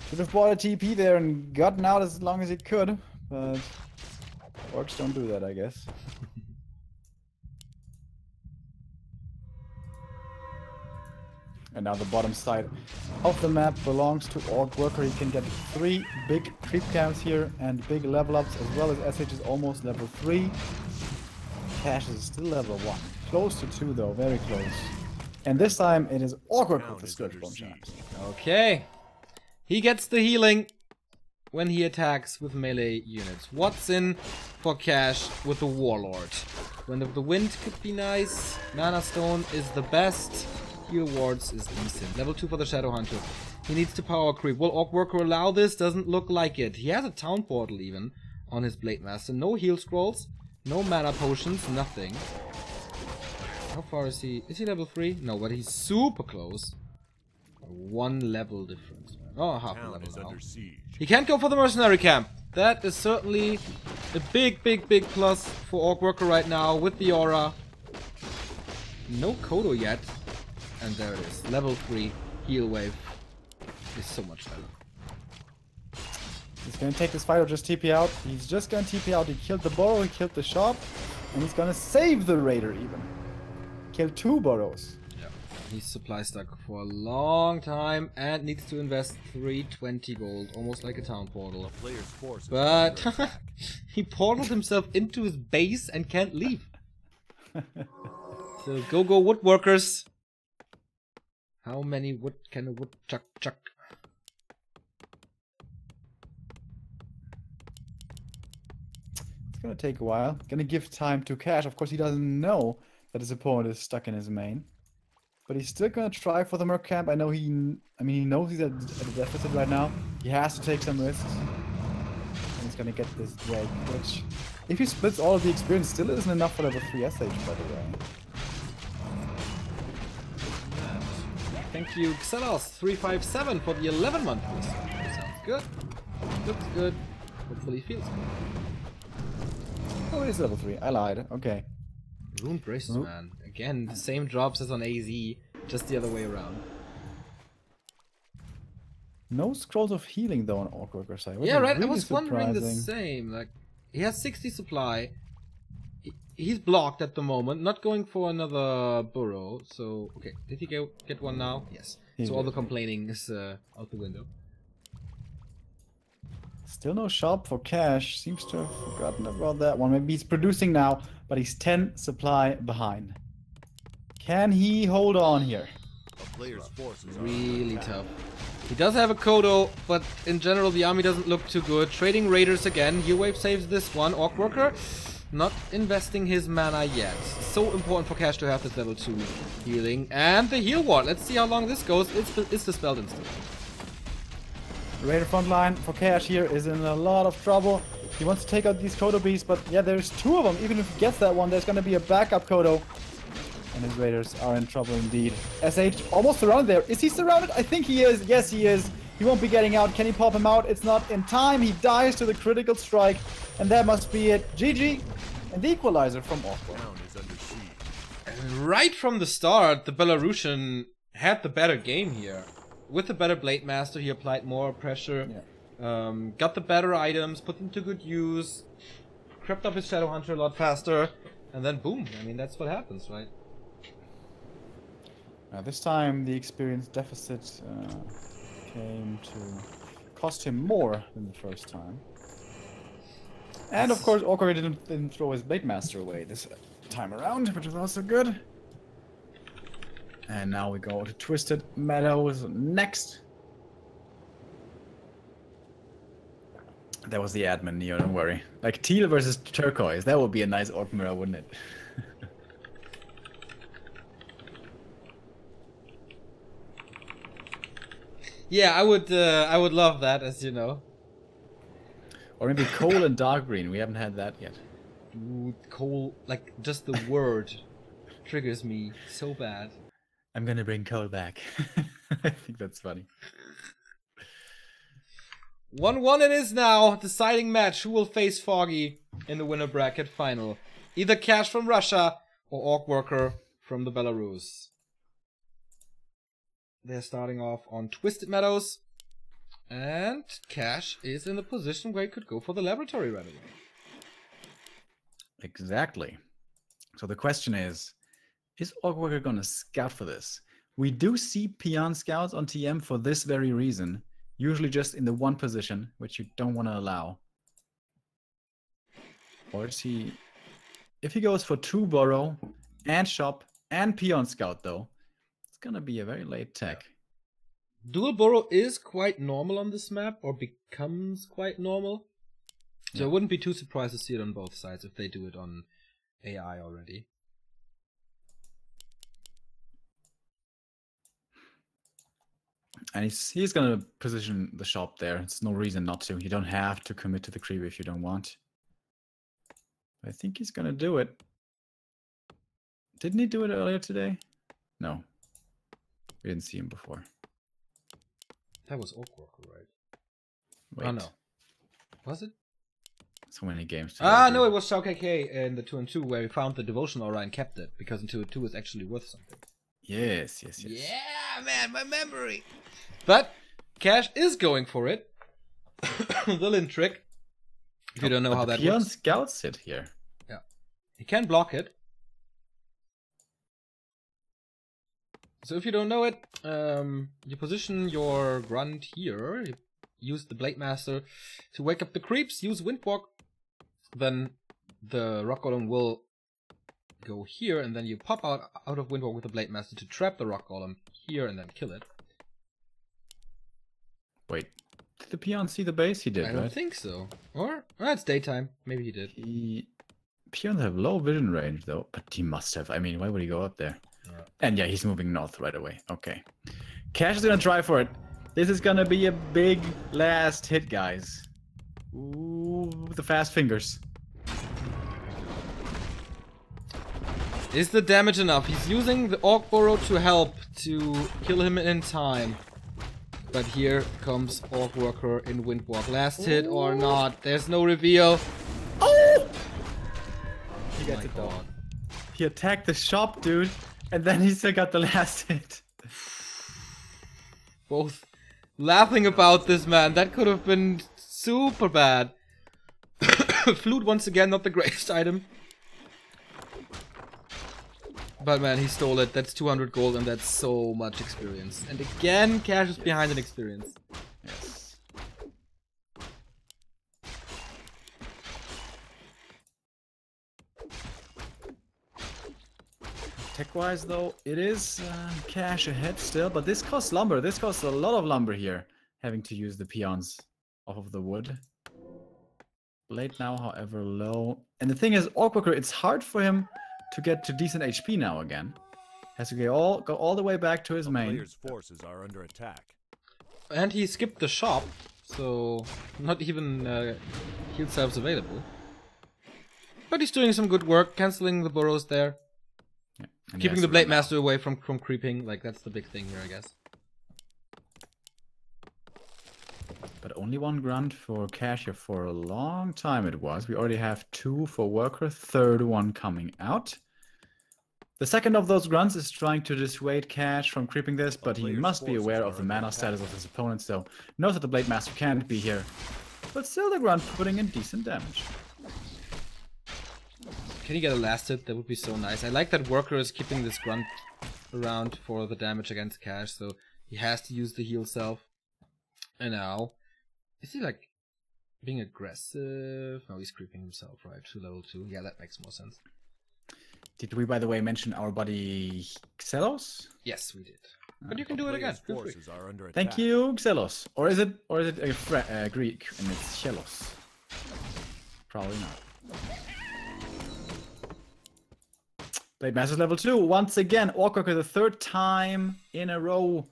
Should have bought a TP there and gotten out as long as he could, but orcs don't do that, I guess. And now the bottom side of the map belongs to OrcWorker. He can get 3 big creep camps here and big level ups, as well as SH is almost level 3. Cash is still level 1. Close to 2 though, very close. And this time it is OrcWorker with the Scourgebone Charms. Okay. He gets the healing when he attacks with melee units. What's in for Cash with the Warlord? When the Wind could be nice. Mana Stone is the best. Heal Wards is decent. Level 2 for the Shadow Hunter. He needs to power creep. Will OrcWorker allow this? Doesn't look like it. He has a Town Portal even on his Blade Master. No heal scrolls. No mana potions. Nothing. How far is he? Is he level 3? No, but he's super close. 1 level difference. Oh, half a level now. He can't go for the mercenary camp. That is certainly a big plus for OrcWorker right now with the aura. No Kodo yet. And there it is. Level 3 heal wave is so much better. He's gonna take this fight or just TP out. He's just gonna TP out. He killed the Burrow, he killed the shop, and he's gonna save the Raider even. Killed 2 Burrows. He's supply stuck for a long time and needs to invest 320 gold, almost like a town portal. But he portaled himself into his base and can't leave. So go woodworkers. How many wood can a woodchuck chuck? It's gonna take a while. Gonna give time to Cash. Of course, he doesn't know that his opponent is stuck in his main. But he's still gonna try for the Merc camp. I know he knows he's at a deficit right now. He has to take some risks. And he's gonna get this break, which, if he splits all of the experience, still isn't enough for level 3 SH, by the way. Thank you, Xelos357 for the 11-month list. Sounds good. Looks good. Hopefully feels good. Oh, it is level 3. I lied. Okay. Rune Braces, man. Again, the same drops as on AZ, just the other way around. No scrolls of healing though on OrcWorker side. Yeah, right. Really I was wondering the surprising. same. Like, He has 60 supply. He's blocked at the moment, not going for another burrow. So, okay, did he get one now? Yes. So all the complaining is out the window. Still no shop for cash. Seems to have forgotten about that one. Maybe he's producing now, but he's 10 supply behind. Can he hold on here? A player's forces are Really under attack. tough. He does have a Kodo, but in general the army doesn't look too good. Trading Raiders again. Wave saves this one. OrcWorker not investing his mana yet. So important for Cash to have this level 2 healing. And the heal ward. Let's see how long this goes. It's dispelled instantly. Raider front line for Cash here is in a lot of trouble. He wants to take out these Kodo beasts, but yeah, there's 2 of them. Even if he gets that one, there's going to be a backup Kodo. And his Raiders are in trouble indeed. SH almost surrounded there. Is he surrounded? I think he is. Yes, he is. He won't be getting out. Can he pop him out? It's not in time. He dies to the critical strike. And that must be it. GG. And the equalizer from OrcWorker. Town is under siege. Right from the start, the Belarusian had the better game here. With the better Blade Master, he applied more pressure. Yeah. Got the better items, put them to good use. Crept up his Shadow Hunter a lot faster. And then boom. I mean, that's what happens, right? This time the experience deficit came to cost him more than the first time. And of course OrcWorker didn't throw his Blade Master away this time around, which was also good. And now we go to Twisted Meadows next. That was the admin, Neo, don't worry. Like teal versus turquoise, that would be a nice orc mirror, wouldn't it? Yeah, I would love that, as you know. Or maybe coal and dark green, we haven't had that yet. Ooh, coal, like, just the word triggers me so bad. I'm gonna bring coal back. I think that's funny. 1-1 it is now. Deciding match. Who will face Foggy in the winner bracket final? Either Cash from Russia or OrcWorker from the Belarus. They're starting off on Twisted Meadows. And Cash is in the position where he could go for the laboratory right away. Exactly. So the question is OrcWorker gonna scout for this? We do see peon scouts on TM for this very reason. Usually just in the one position, which you don't want to allow. Or is he... If he goes for 2 burrow and shop and peon scout though, it's gonna be a very late tech. Dual burrow is quite normal on this map, or becomes quite normal. So I wouldn't be too surprised to see it on both sides if they do it on AI already. And he's gonna position the shop there. It's no reason not to. You don't have to commit to the creep if you don't want. I think he's gonna do it. Didn't he do it earlier today? No. We didn't see him before. That was OrcWorker, right? Wait. Oh no. Was it? So many games. Ah, no, it was Shao KK in the 2-2 where we found the devotion aura and kept it, because in 2-2 is actually worth something. Yes. Yeah, man, my memory. But Cash is going for it. The Lin trick. If you don't know how that peon works. scouts it here. Yeah. He can block it. So if you don't know it, you position your grunt here. You use the Blade Master to wake up the creeps. Use Windwalk. Then the Rock Golem will go here, and then you pop out of Windwalk with the Blade Master to trap the Rock Golem here and then kill it. Wait, did the peon see the base? He did, I right? don't think so. Or it's daytime. Maybe he did. Peons have low vision range though, but he must have. I mean, why would he go up there? Yeah. And yeah, he's moving north right away. Okay. Cash is gonna try for it. This is gonna be a big last hit, guys. Ooh, the fast fingers. Is the damage enough? He's using the Orc Burrow to help to kill him in time. But here comes OrcWorker in Windwalk. Last hit or not? There's no reveal. Oh! He Oh gets my it though. God. He attacked the shop, dude, and then he still got the last hit. Both laughing about this, man. That could have been super bad. Flute once again, not the greatest item. But man, he stole it. That's 200 gold and that's so much experience. And again, Cash is behind in experience. Yes. Tech-wise, though, it is Cash ahead still, but this costs lumber. This costs a lot of lumber here, having to use the peons off of the wood. Blade now, however, low. And the thing is, OrcWorker, it's hard for him to get to decent HP now again. Has to go all the way back to his main. Players' forces are under attack. And he skipped the shop, so not even heal salves available. But he's doing some good work, cancelling the burrows there. Yeah, and Keeping the Blade Master away from creeping, like that's the big thing here, I guess. But only one grunt for Cash here for a long time it was. We already have 2 for Worker, third one coming out. The second of those grunts is trying to dissuade Cash from creeping this, but he must be aware of the mana status of his opponent, so knows that the Blade Master can't be here. But still the grunt putting in decent damage. Can he get a last hit? That would be so nice. I like that Worker is keeping this grunt around for the damage against Cash, so he has to use the heal self. And now, is he like being aggressive? No, he's creeping himself, right? To level 2. Yeah, that makes more sense. Did we, by the way, mention our buddy Xelos? Yes, we did. But you can do it again. Feel free. Forces are under attack. Thank you, Xelos. Or is it a Greek and it's Xelos? Probably not. Blade Master's level 2. Once again, OrcWorker the third time in a row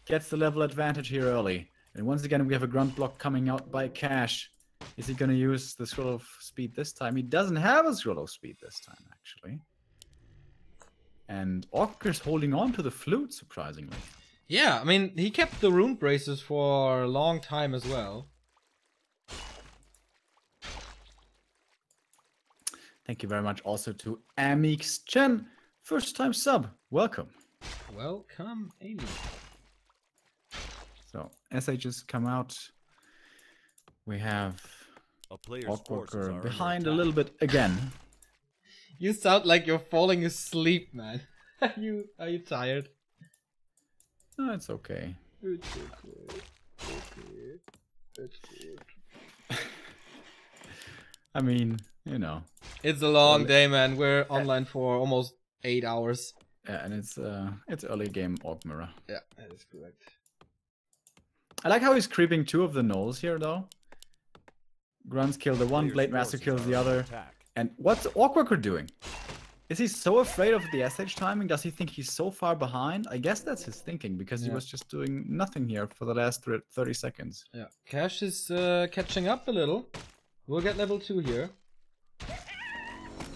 gets the level advantage here early. And once again, we have a grunt block coming out by Cash. Is he going to use the Scroll of Speed this time? He doesn't have a Scroll of Speed this time, actually. And OrcWorker's holding on to the flute, surprisingly. Yeah, I mean, he kept the rune braces for a long time as well. Thank you very much also to Amix Chen. First time sub. Welcome. Welcome, Amy. So, SHs come out. We have A player's forces are OrcWorker under behind a attack. little bit again. You sound like you're falling asleep, man. Are you tired? No, it's okay. It's okay. Okay. It's good. I mean, you know. It's a long day, man. We're online for almost 8 hours. Yeah, and it's early game Orc Mirror. Yeah, that is correct. I like how he's creeping 2 of the gnolls here, though. Grunts kill the one, Players' Blade Master forces kills are the under other. attack. And what's OrcWorker doing? Is he so afraid of the SH timing? Does he think he's so far behind? I guess that's his thinking, because he was just doing nothing here for the last 30 seconds. Yeah, Cash is catching up a little. We'll get level 2 here.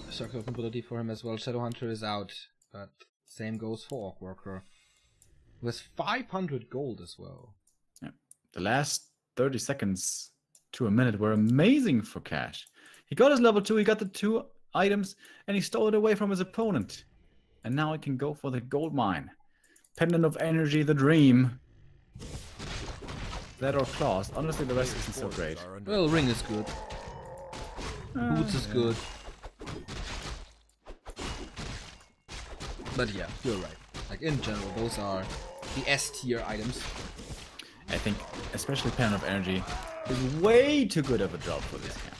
Circle of Mobility for him as well. Shadowhunter is out, but same goes for OrcWorker. With 500 gold as well. Yeah. The last 30 seconds to a minute were amazing for Cash. He got his level 2, he got the 2 items, and he stole it away from his opponent. And now he can go for the gold mine. Pendant of Energy, the dream. That or claws. Honestly, the rest isn't so great. Well, Ring is good. Boots is good. But yeah, you're right. Like in general, those are the S tier items. I think, especially Pendant of Energy, is way too good of a job for this camp.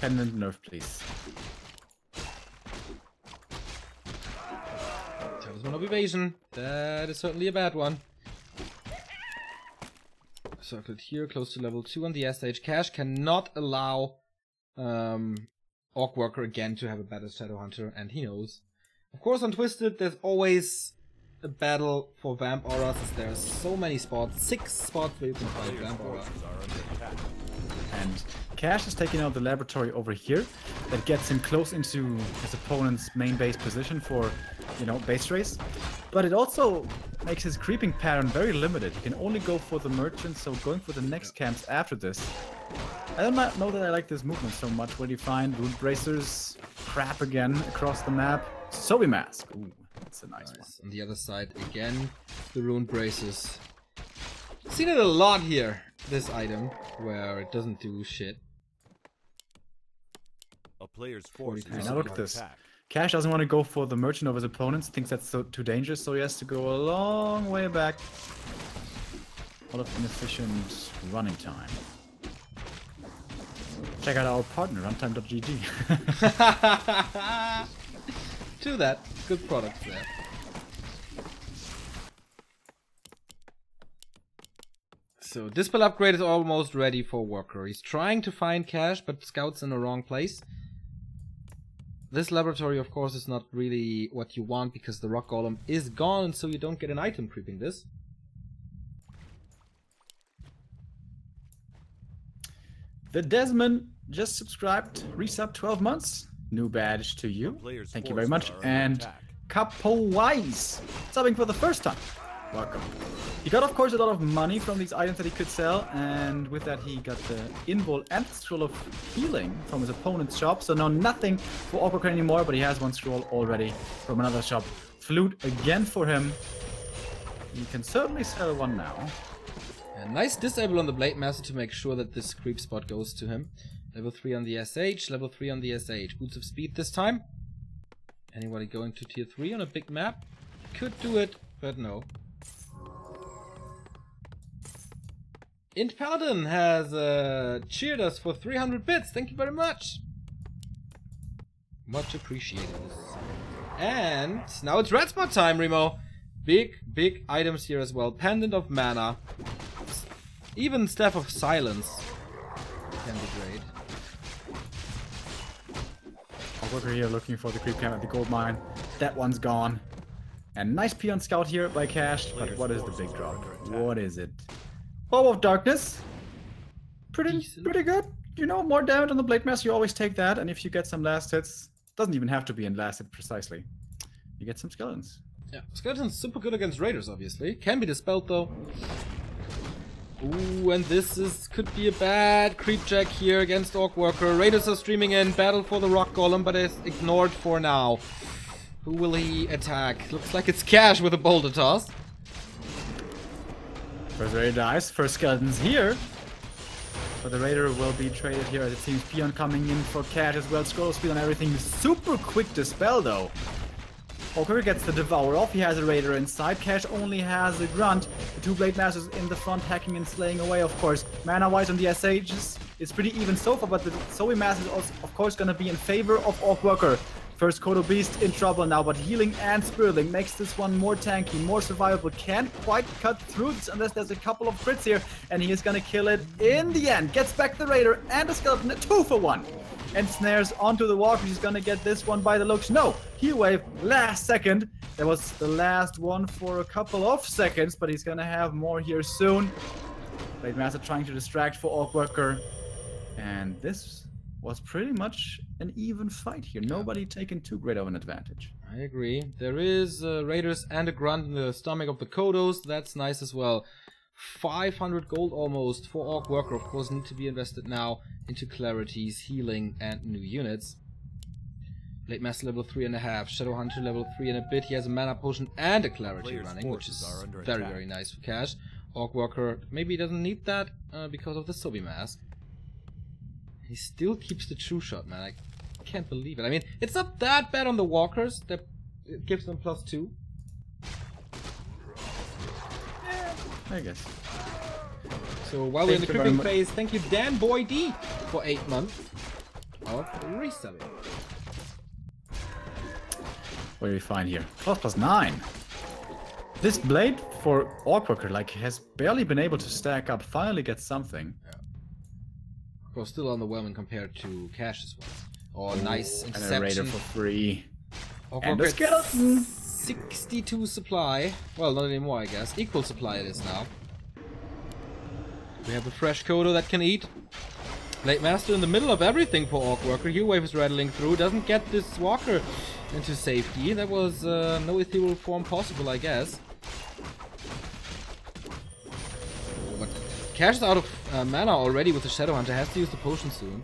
Pendant nerf, please. Talisman of Evasion. That is certainly a bad one. Circled here, close to level 2 on the SH. Cash cannot allow OrcWorker again to have a better Shadowhunter, and he knows. Of course, on Twisted, there's always a battle for Vamp Auras, as there are so many spots. 6 spots where you can find Vamp Aura. And Cash is taking out the laboratory over here. That gets him close into his opponent's main base position for, you know, base race. But it also makes his creeping pattern very limited. He can only go for the merchant, so going for the next camps after this. I don't know that I like this movement so much. Where do you find Root Bracers? Crap again across the map. Sobi Mask. Ooh, that's a nice one. On the other side, again, the Rune Braces. Seen it a lot here, this item, where it doesn't do shit. player's forces And are now under look at this. attack. Cash doesn't want to go for the merchant of his opponents, thinks that's too dangerous, so he has to go a long way back. A lot of inefficient running time. Check out our partner, runtime.gg. To that, good product there. So, Dispel upgrade is almost ready for Worker. He's trying to find cash, but Scout's in the wrong place. This laboratory, of course, is not really what you want because the rock golem is gone, so you don't get an item creeping this. The Desmond just subscribed, resub 12 months. New badge to you. Thank you very much. And Capo Wise, subbing for the first time. Welcome. He got, of course, a lot of money from these items that he could sell, and with that he got the invul and the scroll of healing from his opponent's shop. So no, nothing for OrcWorker anymore, but he has one scroll already from another shop. Flute again for him. He can certainly sell one now. A nice disable on the Blade Master to make sure that this creep spot goes to him. Level 3 on the SH, level 3 on the SH. Boots of speed this time. Anybody going to tier 3 on a big map? Could do it, but no. Int Paladin has cheered us for 300 bits. Thank you very much. Much appreciated. And now it's red spot time, Remo. Big items here as well. Pendant of Mana. Even Staff of Silence can be great. OrcWorker here looking for the creep camp at the gold mine. That one's gone. And nice peon scout here by Cash. But what is the big drop? What is it? Bow of Darkness. Pretty good. You know, more damage on the Blade Master, you always take that. And if you get some last hits, doesn't even have to be in last hit precisely. You get some skeletons. Yeah, Skeleton's super good against Raiders, obviously. Can be dispelled, though. Ooh, and this could be a bad creep check here against OrcWorker. Raiders are streaming in, battle for the Rock Golem, but it's ignored for now. Who will he attack? Looks like it's Cash with a boulder toss. First Raider dies, first skeletons here. But the Raider will be traded here as it seems peon coming in for Cash as well. Scroll speed on everything. Super quick dispel though. OrcWorker gets the Devour off. He has a Raider inside. Cash only has a Grunt. The two Blade Masters in the front hacking and slaying away, of course. Mana-wise on the SHs, it's pretty even so far, but the Zoe Master is also, of course, going to be in favor of OrcWorker. First Kodo Beast in trouble now, but healing and Spirling makes this one more tanky, more survivable. Can't quite cut through this unless there's a couple of crits here, and he is going to kill it in the end. Gets back the Raider and the Skeleton, a 2 for 1. And snares onto the Walker. He's going to get this one by the looks. No, Heal Wave last second. That was the last one for a couple of seconds, but he's going to have more here soon. Blade Master trying to distract for OrcWorker. And this was pretty much an even fight here. Nobody taking too great of an advantage. I agree. There is Raiders and a Grunt in the stomach of the Kodos. That's nice as well. 500 gold almost for OrcWorker. Of course, need to be invested now into clarities, healing, and new units. Blade Master level 3.5. Shadow Hunter level 3 and a bit. He has a mana potion and a clarity running, which is very nice for Cash. OrcWorker maybe doesn't need that because of the Sobi Mask. He still keeps the true shot, man. I can't believe it. I mean, it's not that bad on the walkers. That it gives them +2. Yeah, I guess. So while we're in the creeping phase, thank you Dan Boy D for 8 months of reselling. What do we find here? +9. This blade for OrcWorker like has barely been able to stack up. Finally gets something. Yeah. Of course, still underwhelming compared to Cash's one. Oh, nice interception. And a Raider for free. And a skeleton. 62 supply. Well, not anymore, I guess. Equal supply it is now. We have a fresh Kodo that can eat. Blade Master in the middle of everything for OrcWorker. Heal Wave is rattling through. Doesn't get this Walker into safety. That was no ethereal form possible, I guess. But Cash is out of mana already with the Shadow Hunter. Has to use the potion soon.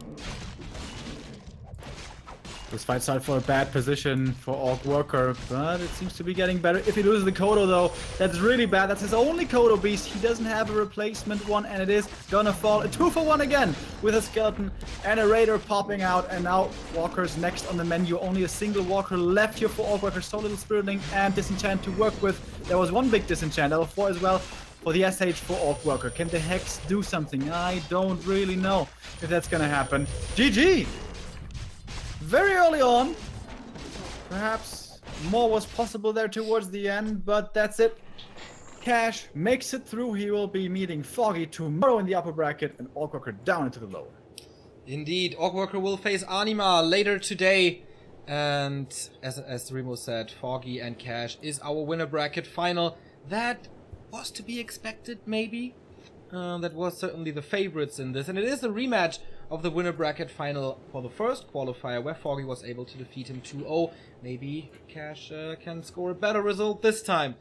This fight started for a bad position for OrcWorker, but it seems to be getting better. If he loses the Kodo though, that's really bad. That's his only Kodo beast. He doesn't have a replacement one, and it is gonna fall. A 2-for-1 again with a skeleton and a raider popping out, and now Walker's next on the menu. Only a single Walker left here for OrcWorker. So little Spiritling and Disenchant to work with. There was one big Disenchant, level 4 as well for the SH for OrcWorker. Can the Hex do something? I don't really know if that's gonna happen. GG! Very early on. Perhaps more was possible there towards the end, but that's it. Cash makes it through. He will be meeting Foggy tomorrow in the upper bracket and OrcWorker down into the lower. Indeed, OrcWorker will face Anima later today. And as Remo said, Foggy and Cash is our winner bracket final. That was to be expected, maybe. That was certainly the favorites in this. And it is a rematch of the winner bracket final for the first qualifier, where Foggy was able to defeat him 2-0. Maybe Cash can score a better result this time.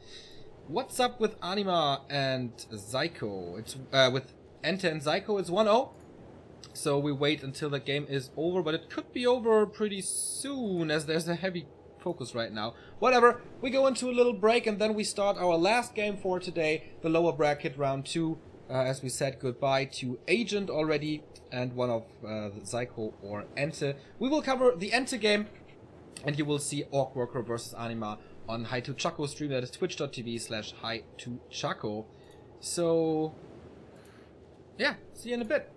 What's up with Anima and Zyko? It's with Ente and Zyko, it's 1-0. So we wait until the game is over, but it could be over pretty soon, as there's a heavy focus right now. Whatever, we go into a little break and then we start our last game for today, the lower bracket round 2. As we said goodbye to Agent already, and one of Zyko or Ente. We will cover the Ente game, and you will see OrcWorker versus Anima on Hi2Chaco stream. That is twitch.tv/Hi2Chaco. So, yeah, see you in a bit.